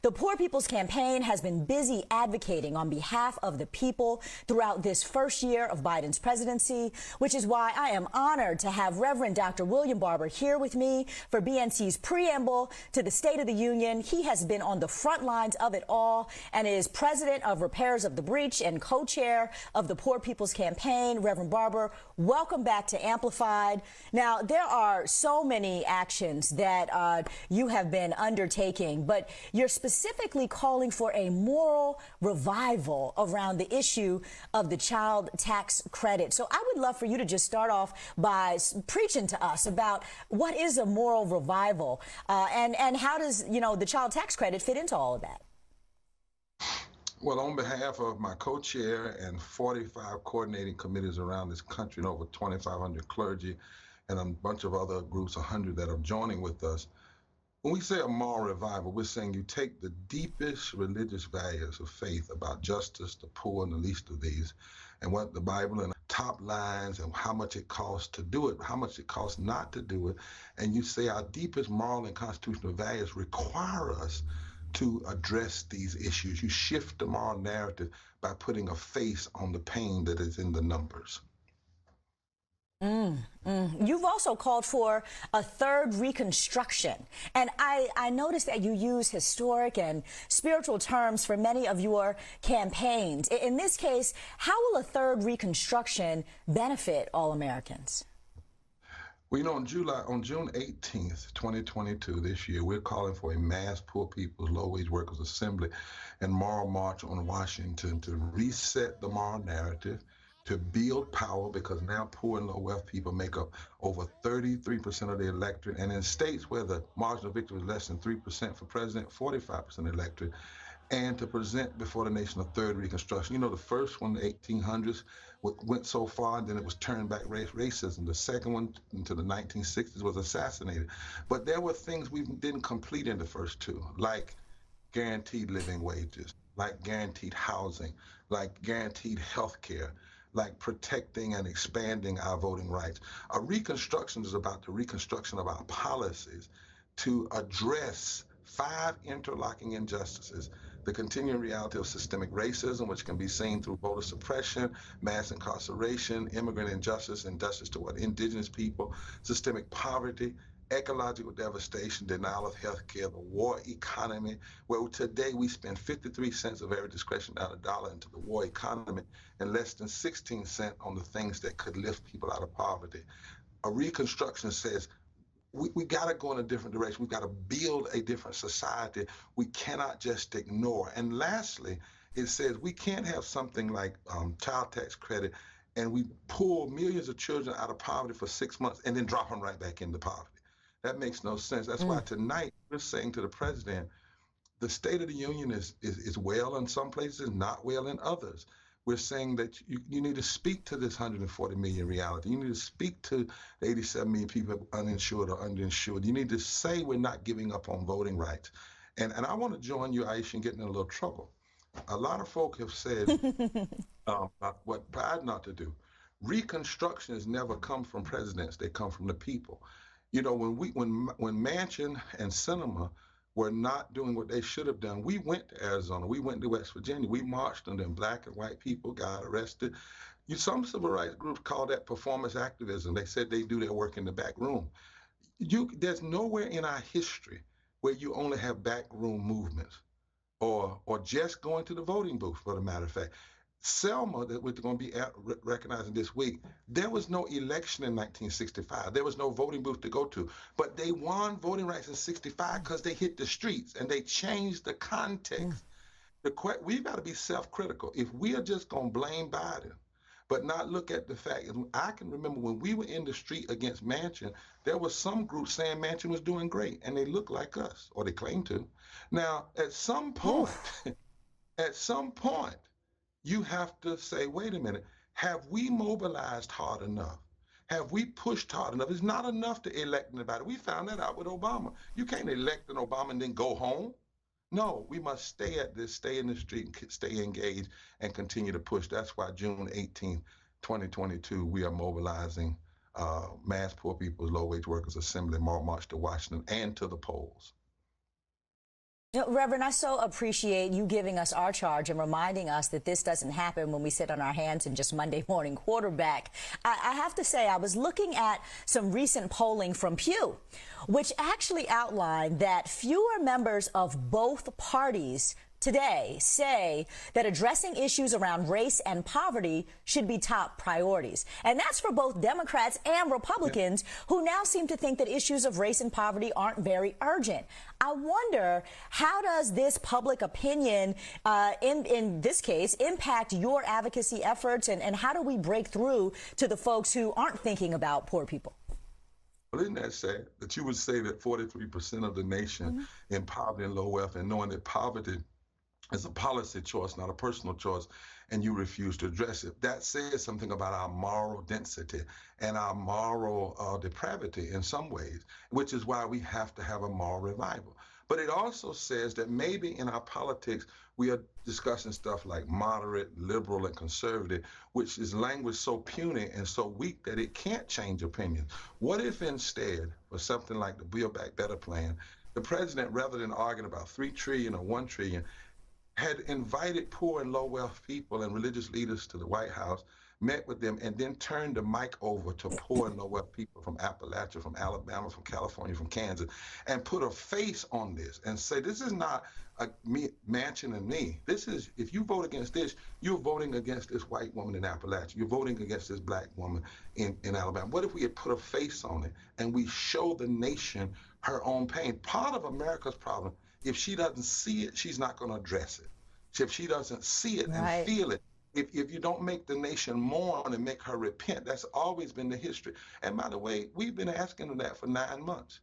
The Poor People's Campaign has been busy advocating on behalf of the people throughout this first year of Biden's presidency, which is why I am honored to have Reverend Dr. William Barber here with me for BNC's preamble to the State of the Union. He has been on the front lines of it all and is president of Repairers of the Breach and co-chair of the Poor People's Campaign. Reverend Barber, welcome back to Amplified. Now, there are so many actions that you have been undertaking, but you're specifically calling for a moral revival around the issue of the child tax credit. So I would love for you to just start off by preaching to us about what is a moral revival and how does, the child tax credit fit into all of that? Well, on behalf of my co-chair and 45 coordinating committees around this country and over 2,500 clergy and a bunch of other groups, 100 that are joining with us, when we say a moral revival, we're saying you take the deepest religious values of faith about justice, the poor, and the least of these, and what the Bible and the top lines and how much it costs to do it, how much it costs not to do it, and you say our deepest moral and constitutional values require us to address these issues. You shift the moral narrative by putting a face on the pain that is in the numbers. You've also called for a third reconstruction. And I noticed that you use historic and spiritual terms for many of your campaigns. In this case, how will a third reconstruction benefit all Americans? Well, on June 18th, 2022, this year, we're calling for a mass poor people's low-wage workers assembly and moral march on Washington to reset the moral narrative, to build power, because now poor and low wealth people make up over 33% of the electorate. And in states where the margin of victory is less than 3% for president, 45% electorate, and to present before the nation a third reconstruction. The first one, the 1800s, went so far, and then it was turned back racism. The second one, into the 1960s, was assassinated. But there were things we didn't complete in the first two, like guaranteed living wages, like guaranteed housing, like guaranteed health care, like protecting and expanding our voting rights. A reconstruction is about the reconstruction of our policies to address 5 interlocking injustices: the continuing reality of systemic racism, which can be seen through voter suppression, mass incarceration, immigrant injustice, injustice toward indigenous people, systemic poverty, ecological devastation, denial of health care, the war economy, where today we spend 53 cents of every discretionary dollar into the war economy and less than 16 cents on the things that could lift people out of poverty. A reconstruction says we got to go in a different direction. We've got to build a different society. We cannot just ignore. And lastly, it says we can't have something like child tax credit and we pull millions of children out of poverty for 6 months and then drop them right back into poverty. That makes no sense. That's why tonight we're saying to the president, the State of the Union is well in some places, not well in others. We're saying that you need to speak to this 140 million reality. You need to speak to the 87 million people uninsured or underinsured. You need to say we're not giving up on voting rights. And I want to join you, Aisha, in getting in a little trouble. A lot of folk have said what Biden ought to do. Reconstruction has never come from presidents. They come from the people. When Manchin and Sinema were not doing what they should have done, we went to Arizona, we went to West Virginia, we marched on them. Black and white people got arrested. Some civil rights groups call that performance activism. They said they do their work in the back room. There's nowhere in our history where you only have backroom movements or just going to the voting booth, for the matter of fact. Selma, that we're going to be recognizing this week, there was no election in 1965. There was no voting booth to go to. But they won voting rights in 65 because they hit the streets and they changed the context. We've got to be self-critical. If we are just going to blame Biden, but not look at the fact, I can remember when we were in the street against Manchin, there was some group saying Manchin was doing great, and they looked like us, or they claimed to. Now, at some point, you have to say, wait a minute, have we mobilized hard enough? Have we pushed hard enough? It's not enough to elect anybody. We found that out with Obama. You can't elect an Obama and then go home. No, we must stay at this, stay in the street, and stay engaged and continue to push. That's why June 18th, 2022, we are mobilizing mass poor people's low-wage workers assembly, march to Washington and to the polls. You know, Reverend, I so appreciate you giving us our charge and reminding us that this doesn't happen when we sit on our hands and just Monday morning quarterback. I have to say, I was looking at some recent polling from Pew, which actually outlined that fewer members of both parties today say that addressing issues around race and poverty should be top priorities. And that's for both Democrats and Republicans who now seem to think that issues of race and poverty aren't very urgent. I wonder, how does this public opinion, in this case, impact your advocacy efforts, and how do we break through to the folks who aren't thinking about poor people? Well, isn't that sad that you would say that 43% of the nation in poverty and low wealth, and knowing that poverty is a policy choice, not a personal choice, and you refuse to address it? That says something about our moral density and our moral depravity in some ways, which is why we have to have a moral revival. But it also says that maybe in our politics, we are discussing stuff like moderate, liberal, and conservative, which is language so puny and so weak that it can't change opinions. What if instead, for something like the Build Back Better plan, the president, rather than arguing about $3 trillion or $1 trillion, had invited poor and low wealth people and religious leaders to the White House, met with them, and then turned the mic over to poor and low wealth people from Appalachia, from Alabama, from California, from Kansas, and put a face on this and say, this is not a Manchin and me. This is, if you vote against this, you're voting against this white woman in Appalachia. You're voting against this black woman in Alabama. What if we had put a face on it and we show the nation her own pain? Part of America's problem, if she doesn't see it, she's not going to address it. If she doesn't see it and feel it, if you don't make the nation mourn and make her repent, that's always been the history. And by the way, we've been asking them that for 9 months.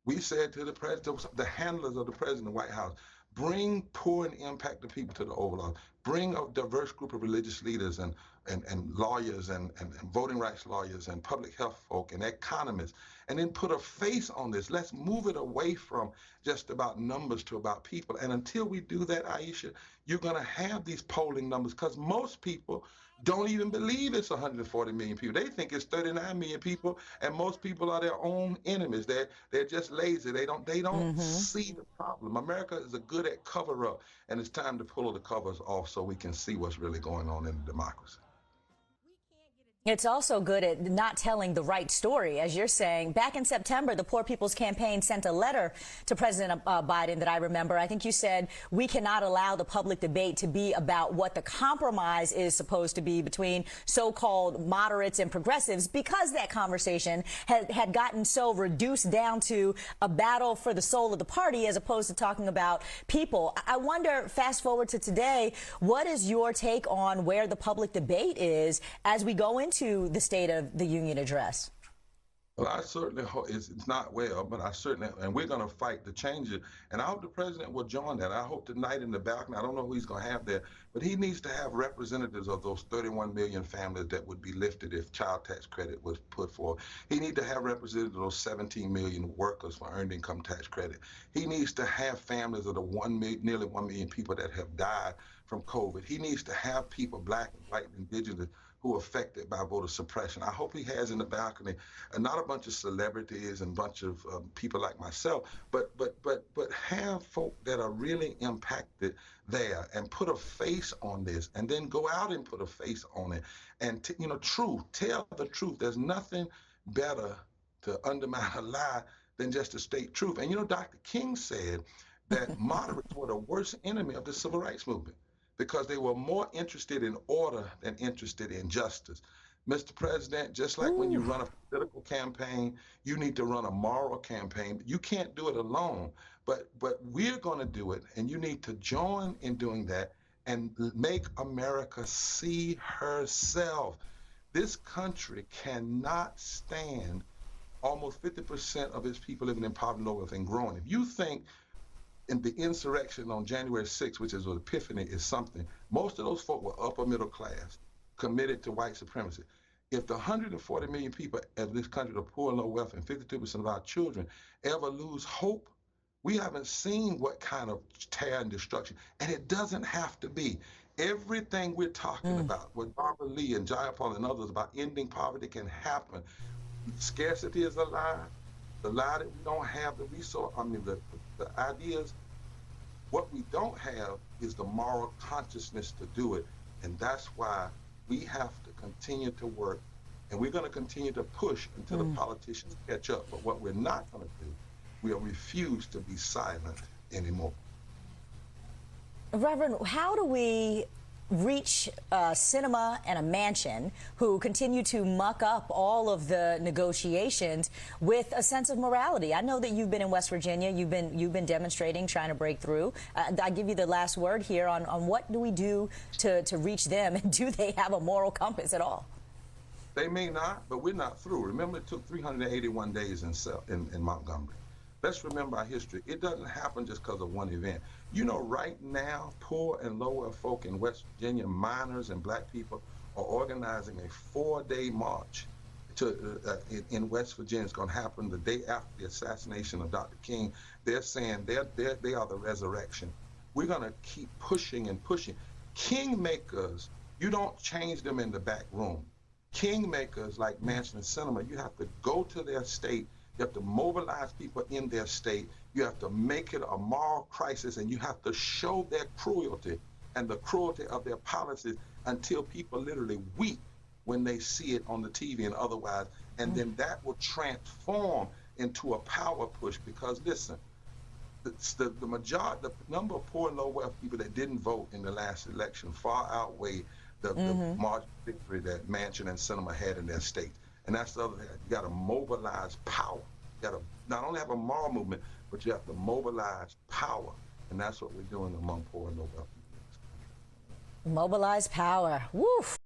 We said to the president, the handlers of the president of the White House, bring poor and impacted people to the Oval Office. Bring a diverse group of religious leaders and lawyers and voting rights lawyers and public health folk and economists, and then put a face on this. Let's move it away from just about numbers to about people. And until we do that, Aisha, you're going to have these polling numbers, because most people don't even believe it's 140 million people. They think it's 39 million people, and most people are their own enemies. They're just lazy. They don't see the problem. America is good at cover up, and it's time to pull the covers off so we can see what's really going on in the democracy. It's also good at not telling the right story. As you're saying, back in September, the Poor People's Campaign sent a letter to President Biden that I remember. I think you said, we cannot allow the public debate to be about what the compromise is supposed to be between so-called moderates and progressives, because that conversation had gotten so reduced down to a battle for the soul of the party as opposed to talking about people. I wonder, fast forward to today, what is your take on where the public debate is as we go into the State of the Union address? Well, I certainly hope it's not well, but I certainly, and we're going to fight to change it. And I hope the president will join that. I hope tonight in the balcony, I don't know who he's going to have there, but he needs to have representatives of those 31 million families that would be lifted if child tax credit was put forth. He needs to have representatives of those 17 million workers for earned income tax credit. He needs to have families of the nearly 1 million people that have died from COVID. He needs to have people, black and white and indigenous, who are affected by voter suppression. I hope he has in the balcony, and not a bunch of celebrities and a bunch of people like myself, but have folk that are really impacted there, and put a face on this, and then go out and put a face on it. And tell the truth. There's nothing better to undermine a lie than just to state truth. And Dr. King said that moderates were the worst enemy of the civil rights movement, because they were more interested in order than interested in justice. Mr. President, just like when you run a political campaign, you need to run a moral campaign. You can't do it alone, but we're going to do it, and you need to join in doing that and make America see herself. This country cannot stand almost 50% of its people living in poverty, low wealth, and growing. If you think in the insurrection on January 6th, which is an epiphany, is something, most of those folk were upper middle class, committed to white supremacy. If the 140 million people of this country are poor and low wealth, and 52% of our children ever lose hope, we haven't seen what kind of tear and destruction. And it doesn't have to be. Everything we're talking about, with Barbara Lee and Jayapal and others about ending poverty, can happen. Scarcity is a lie. The lie that we don't have the resource, the ideas. don't have is the moral consciousness to do it. And that's why we have to continue to work. And we're going to continue to push until the politicians catch up. But what we're not going to do, we'll refuse to be silent anymore. Reverend, how do we reach Sinema and a Manchin who continue to muck up all of the negotiations with a sense of morality? I know that you've been in West Virginia. You've been demonstrating, trying to break through. I give you the last word here on what do we do to reach them, and do they have a moral compass at all? They may not, but we're not through. Remember, it took 381 days in Montgomery. Let's remember our history. It doesn't happen just because of one event. You know, right now, poor and lower folk in West Virginia, miners and black people, are organizing a 4-day march in West Virginia. It's going to happen the day after the assassination of Dr. King. They're saying they are the resurrection. We're going to keep pushing and pushing. Kingmakers, you don't change them in the back room. Kingmakers like Manchin and Sinema, you have to go to their state. You have to mobilize people in their state. You have to make it a moral crisis, and you have to show their cruelty and the cruelty of their policies until people literally weep when they see it on the TV and otherwise. And then that will transform into a power push, because listen, the number of poor and low wealth people that didn't vote in the last election far outweigh the margin of victory that Manchin and Sinema had in their states. And that's the other thing. You got to mobilize power. You got to not only have a moral movement, but you have to mobilize power. And that's what we're doing among poor and low wealth people. Mobilize power. Woof.